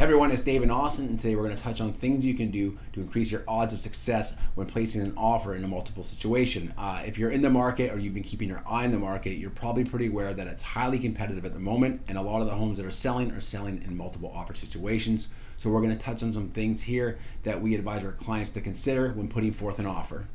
Hey everyone, it's Dave and Austin, and today we're going to touch on things you can do to increase your odds of success when placing an offer in a multiple situation. If you're in the market or you've been keeping your eye on the market, you're probably pretty aware that it's highly competitive at the moment, and a lot of the homes that are selling in multiple offer situations. So we're going to touch on some things here that we advise our clients to consider when putting forth an offer.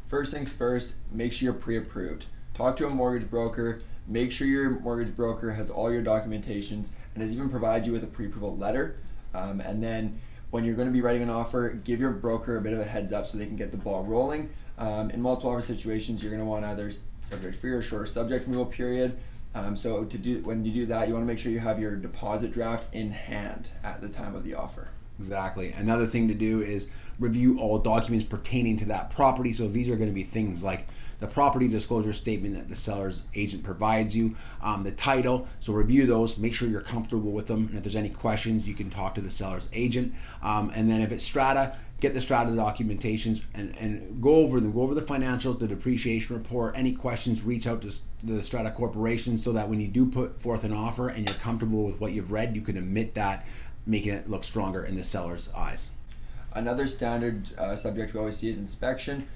First things first, make sure you're pre-approved. Talk to a mortgage broker. Make sure your mortgage broker has all your documentations and has even provided you with a pre-approval letter. And then when you're going to be writing an offer, give your broker a bit of a heads up so they can get the ball rolling. In multiple offer situations, you're going to want either subject free or shorter subject removal period. When you do that, you want to make sure you have your deposit draft in hand at the time of the offer. Exactly. Another thing to do is review all documents pertaining to that property. So these are going to be things like the property disclosure statement that the seller's agent provides you, the title. So review those, make sure you're comfortable with them. And if there's any questions, you can talk to the seller's agent. And then if it's strata, get the strata documentations and go over them. Go over the financials, the depreciation report. Any questions, reach out to the strata corporation so that when you do put forth an offer and you're comfortable with what you've read, you can admit that, making it look stronger in the seller's eyes. Another standard subject we always see is inspection.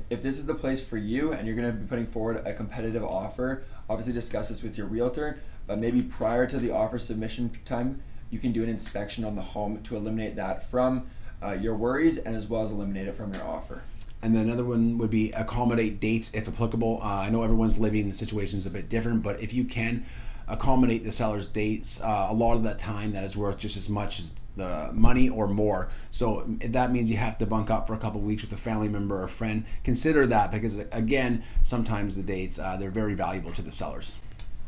If this is the place for you and you're going to be putting forward a competitive offer, obviously discuss this with your realtor, but maybe prior to the offer submission time, you can do an inspection on the home to eliminate that from your worries and as well as eliminate it from your offer. And then another one would be accommodate dates if applicable. I know everyone's living situation is a bit different, but if you can accommodate the seller's dates, a lot of that time that is worth just as much as the money or more. So if that means you have to bunk up for a couple of weeks with a family member or a friend, consider that because again, sometimes the dates, they're very valuable to the sellers.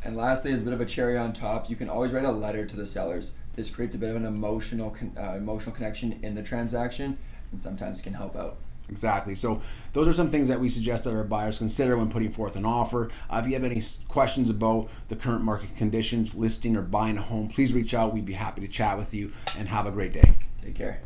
And lastly, as a bit of a cherry on top, you can always write a letter to the sellers. This creates a bit of an emotional connection in the transaction and sometimes can help out. Exactly. So those are some things that we suggest that our buyers consider when putting forth an offer. If you have any questions about the current market conditions, listing or buying a home, please reach out. We'd be happy to chat with you and have a great day. Take care.